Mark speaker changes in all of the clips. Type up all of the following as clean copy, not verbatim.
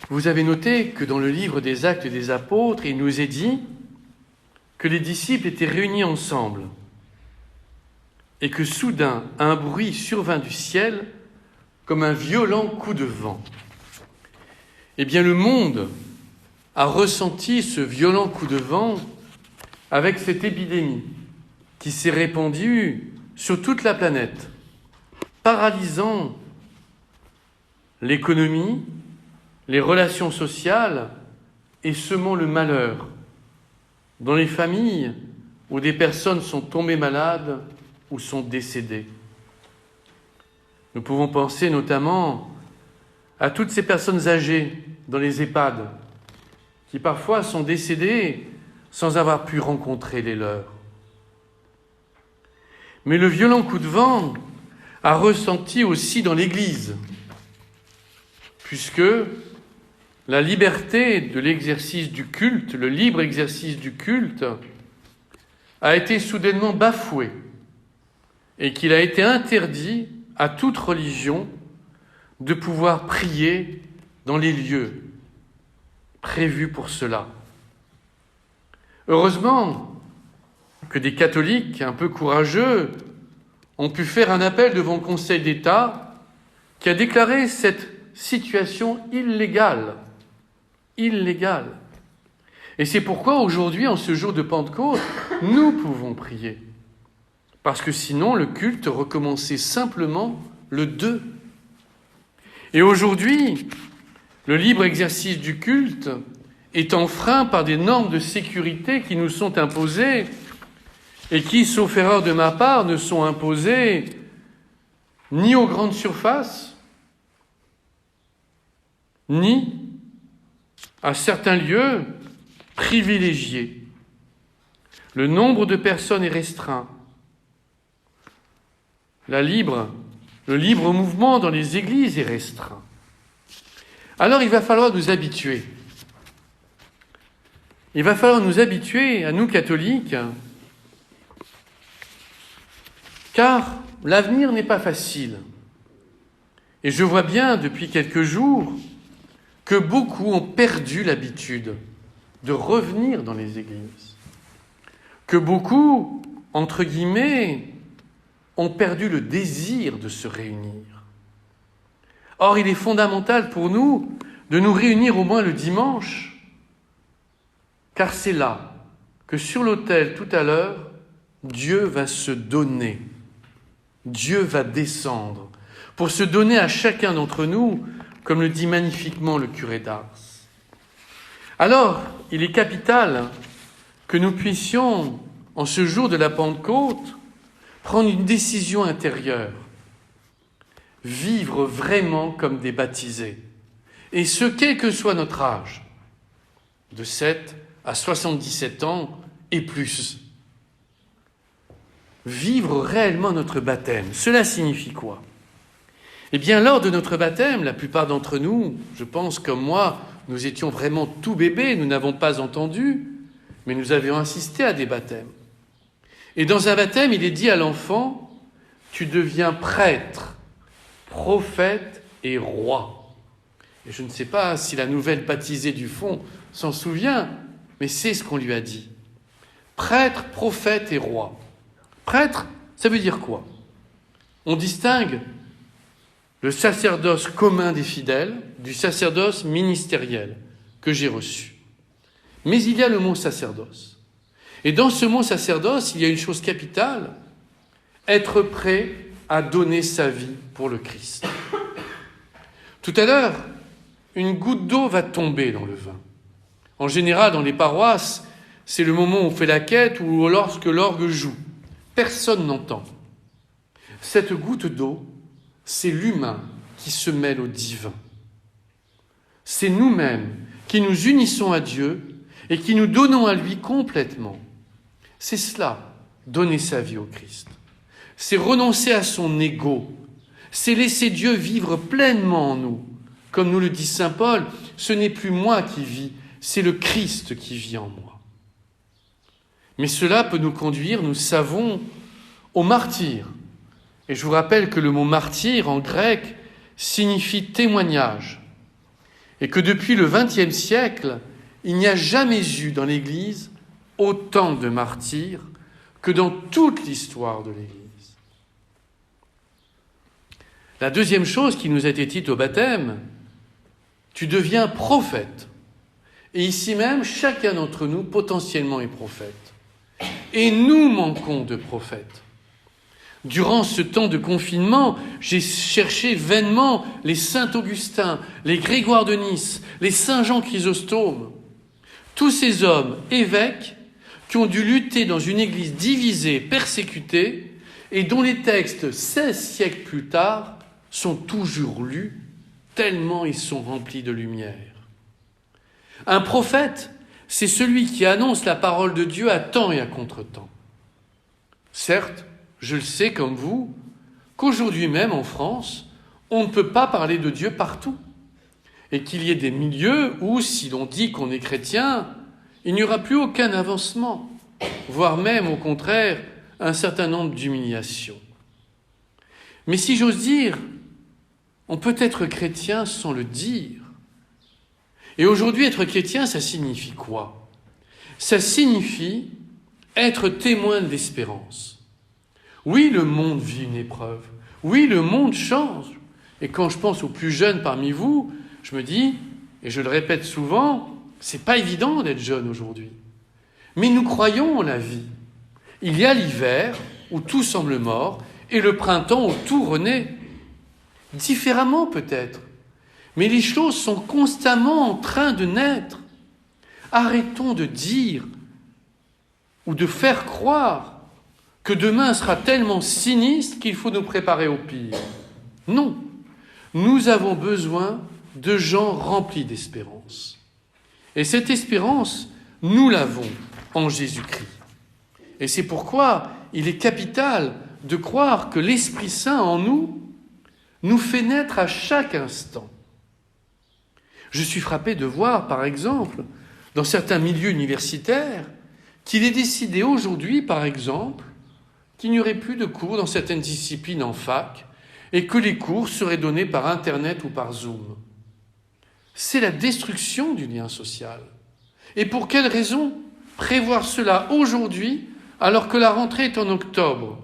Speaker 1: Vous avez noté que dans le livre des Actes des Apôtres, il nous est dit que les disciples étaient réunis ensemble et que soudain un bruit survint du ciel comme un violent coup de vent. Eh bien, le monde a ressenti ce violent coup de vent avec cette épidémie qui s'est répandue sur toute la planète, paralysant l'économie, les relations sociales et semant le malheur dans les familles où des personnes sont tombées malades ou sont décédées. Nous pouvons penser notamment à toutes ces personnes âgées dans les EHPAD qui parfois sont décédées sans avoir pu rencontrer les leurs. Mais le violent coup de vent a ressenti aussi dans l'Église, puisque la liberté de l'exercice du culte, le libre exercice du culte, a été soudainement bafoué et qu'il a été interdit à toute religion de pouvoir prier dans les lieux prévus pour cela. Heureusement que des catholiques un peu courageux ont pu faire un appel devant le Conseil d'État qui a déclaré cette situation illégale. Et c'est pourquoi aujourd'hui, en ce jour de Pentecôte, nous pouvons prier. Parce que sinon, le culte recommençait simplement le 2. Et aujourd'hui, le libre exercice du culte est enfreint par des normes de sécurité qui nous sont imposées et qui, sauf erreur de ma part, ne sont imposées ni aux grandes surfaces, ni à certains lieux privilégiés. Le nombre de personnes est restreint. Le libre mouvement dans les églises est restreint. Alors il va falloir nous habituer. Il va falloir nous habituer, à nous catholiques, car l'avenir n'est pas facile. Et je vois bien depuis quelques jours que beaucoup ont perdu l'habitude de revenir dans les églises, que beaucoup, entre guillemets, ont perdu le désir de se réunir. Or, il est fondamental pour nous de nous réunir au moins le dimanche, car c'est là que sur l'autel, tout à l'heure, Dieu va se donner. Dieu va descendre pour se donner à chacun d'entre nous, comme le dit magnifiquement le curé d'Ars. Alors, il est capital que nous puissions, en ce jour de la Pentecôte, prendre une décision intérieure, vivre vraiment comme des baptisés, et ce, quel que soit notre âge, de 7 à 77 ans et plus. Vivre réellement notre baptême, cela signifie quoi ? Eh bien, lors de notre baptême, la plupart d'entre nous, je pense comme moi, nous étions vraiment tout bébés, nous n'avons pas entendu, mais nous avions assisté à des baptêmes. Et dans un baptême, il est dit à l'enfant, tu deviens prêtre, prophète et roi. Et je ne sais pas si la nouvelle baptisée du fond s'en souvient, mais c'est ce qu'on lui a dit. Prêtre, prophète et roi. Prêtre, ça veut dire quoi ? On distingue le sacerdoce commun des fidèles du sacerdoce ministériel que j'ai reçu. Mais il y a le mot sacerdoce. Et dans ce mot sacerdoce, il y a une chose capitale, être prêt à donner sa vie pour le Christ. Tout à l'heure, une goutte d'eau va tomber dans le vin. En général, dans les paroisses, c'est le moment où on fait la quête ou lorsque l'orgue joue. Personne n'entend. Cette goutte d'eau, c'est l'humain qui se mêle au divin. C'est nous-mêmes qui nous unissons à Dieu et qui nous donnons à lui complètement. C'est cela, donner sa vie au Christ. C'est renoncer à son ego. C'est laisser Dieu vivre pleinement en nous. Comme nous le dit saint Paul, ce n'est plus moi qui vis, c'est le Christ qui vit en moi. Mais cela peut nous conduire, nous savons, au martyre. Et je vous rappelle que le mot martyr en grec signifie témoignage. Et que depuis le XXe siècle, il n'y a jamais eu dans l'Église autant de martyrs que dans toute l'histoire de l'Église. La deuxième chose qui nous a été dite au baptême, tu deviens prophète. Et ici même, chacun d'entre nous potentiellement est prophète. Et nous manquons de prophètes. Durant ce temps de confinement, j'ai cherché vainement les saints Augustin, les Grégoire de Nice, les saint Jean Chrysostome. Tous ces hommes, évêques, qui ont dû lutter dans une église divisée, persécutée, et dont les textes, 16 siècles plus tard, sont toujours lus, tellement ils sont remplis de lumière. Un prophète, c'est celui qui annonce la parole de Dieu à temps et à contre-temps. Certes, je le sais comme vous, qu'aujourd'hui même en France, on ne peut pas parler de Dieu partout. Et qu'il y ait des milieux où, si l'on dit qu'on est chrétien, il n'y aura plus aucun avancement, voire même, au contraire, un certain nombre d'humiliations. Mais si j'ose dire, on peut être chrétien sans le dire. Et aujourd'hui, être chrétien, ça signifie quoi? Ça signifie être témoin de l'espérance. Oui, le monde vit une épreuve. Oui, le monde change. Et quand je pense aux plus jeunes parmi vous, je me dis, et je le répète souvent, c'est pas évident d'être jeune aujourd'hui. Mais nous croyons en la vie. Il y a l'hiver où tout semble mort et le printemps où tout renaît. Différemment peut-être. Mais les choses sont constamment en train de naître. Arrêtons de dire ou de faire croire que demain sera tellement sinistre qu'il faut nous préparer au pire. Non, nous avons besoin de gens remplis d'espérance. Et cette espérance, nous l'avons en Jésus-Christ. Et c'est pourquoi il est capital de croire que l'Esprit Saint en nous fait naître à chaque instant. Je suis frappé de voir, par exemple, dans certains milieux universitaires, qu'il est décidé aujourd'hui, par exemple, qu'il n'y aurait plus de cours dans certaines disciplines en fac et que les cours seraient donnés par Internet ou par Zoom. C'est la destruction du lien social. Et pour quelle raison prévoir cela aujourd'hui alors que la rentrée est en octobre?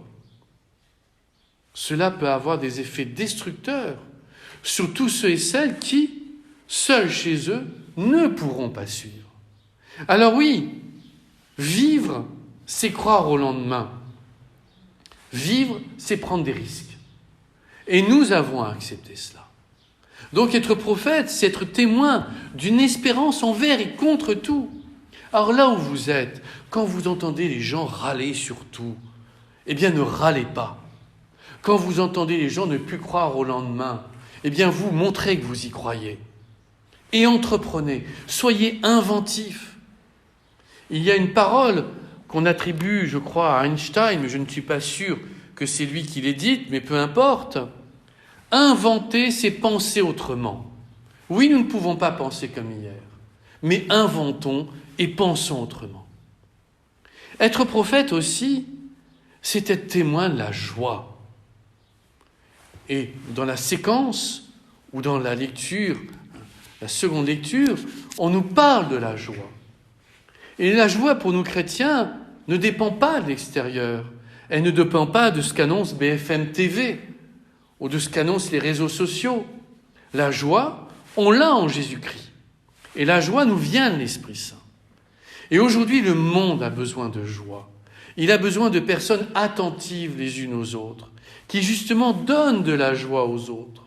Speaker 1: Cela peut avoir des effets destructeurs sur tous ceux et celles qui, seuls chez eux, ne pourront pas suivre. Alors oui, vivre, c'est croire au lendemain. Vivre, c'est prendre des risques. Et nous avons à accepter cela. Donc être prophète, c'est être témoin d'une espérance envers et contre tout. Alors là où vous êtes, quand vous entendez les gens râler sur tout, eh bien ne râlez pas. Quand vous entendez les gens ne plus croire au lendemain, eh bien vous montrez que vous y croyez. Et entreprenez, soyez inventifs. Il y a une parole qu'on attribue, je crois, à Einstein, mais je ne suis pas sûr que c'est lui qui l'ait dite, mais peu importe. Inventer, c'est penser autrement. Oui, nous ne pouvons pas penser comme hier, mais inventons et pensons autrement. Être prophète aussi, c'est être témoin de la joie. Et dans la séquence, ou dans la lecture, la seconde lecture, on nous parle de la joie. Et la joie pour nous chrétiens ne dépend pas de l'extérieur. Elle ne dépend pas de ce qu'annonce BFM TV ou de ce qu'annoncent les réseaux sociaux. La joie, on l'a en Jésus-Christ. Et la joie nous vient de l'Esprit Saint. Et aujourd'hui, le monde a besoin de joie. Il a besoin de personnes attentives les unes aux autres, qui justement donnent de la joie aux autres.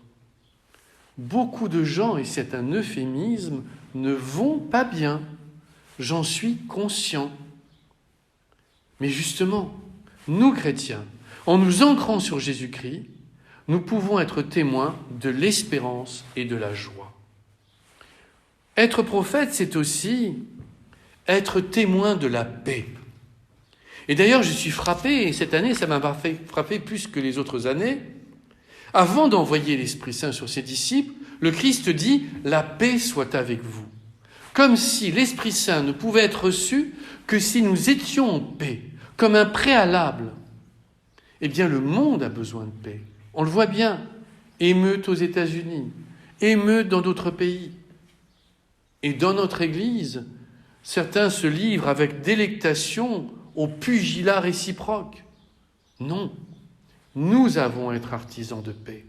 Speaker 1: Beaucoup de gens, et c'est un euphémisme, ne vont pas bien. J'en suis conscient. Mais justement, nous chrétiens, en nous ancrant sur Jésus-Christ, nous pouvons être témoins de l'espérance et de la joie. Être prophète, c'est aussi être témoin de la paix. Et d'ailleurs, je suis frappé, et cette année, ça m'a frappé plus que les autres années. Avant d'envoyer l'Esprit Saint sur ses disciples, le Christ dit « La paix soit avec vous ». Comme si l'Esprit Saint ne pouvait être reçu que si nous étions en paix, comme un préalable. Eh bien, le monde a besoin de paix. On le voit bien. Émeute aux États-Unis, émeute dans d'autres pays. Et dans notre Église, certains se livrent avec délectation au pugilat réciproque. Non, nous avons à être artisans de paix.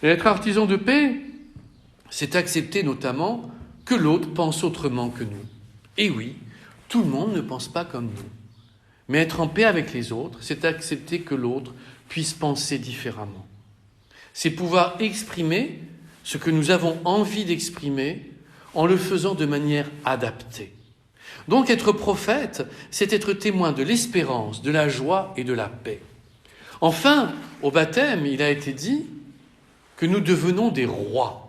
Speaker 1: Et être artisan de paix, c'est accepter notamment que l'autre pense autrement que nous. Et oui, tout le monde ne pense pas comme nous. Mais être en paix avec les autres, c'est accepter que l'autre puisse penser différemment. C'est pouvoir exprimer ce que nous avons envie d'exprimer en le faisant de manière adaptée. Donc être prophète, c'est être témoin de l'espérance, de la joie et de la paix. Enfin, au baptême, il a été dit que nous devenons des rois,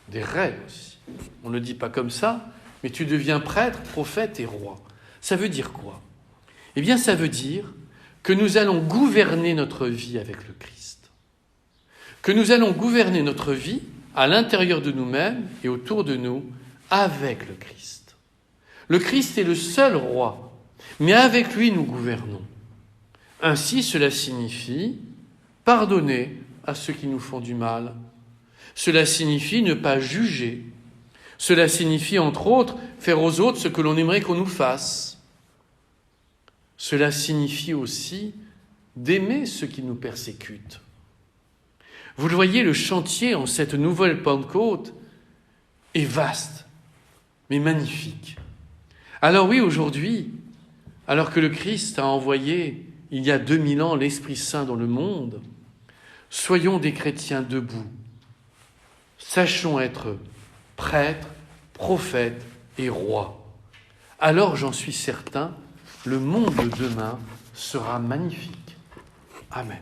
Speaker 1: des reines aussi. On ne le dit pas comme ça, mais tu deviens prêtre, prophète et roi. Ça veut dire quoi ? Eh bien, ça veut dire que nous allons gouverner notre vie avec le Christ. Que nous allons gouverner notre vie à l'intérieur de nous-mêmes et autour de nous avec le Christ. Le Christ est le seul roi, mais avec lui nous gouvernons. Ainsi, cela signifie pardonner à ceux qui nous font du mal. Cela signifie ne pas juger. Cela signifie, entre autres, faire aux autres ce que l'on aimerait qu'on nous fasse. Cela signifie aussi d'aimer ceux qui nous persécutent. Vous le voyez, le chantier en cette nouvelle Pentecôte est vaste, mais magnifique. Alors oui, aujourd'hui, alors que le Christ a envoyé, il y a 2000 ans, l'Esprit Saint dans le monde, soyons des chrétiens debout. Sachons être prêtres, prophètes et rois. Alors, j'en suis certain, le monde de demain sera magnifique. Amen.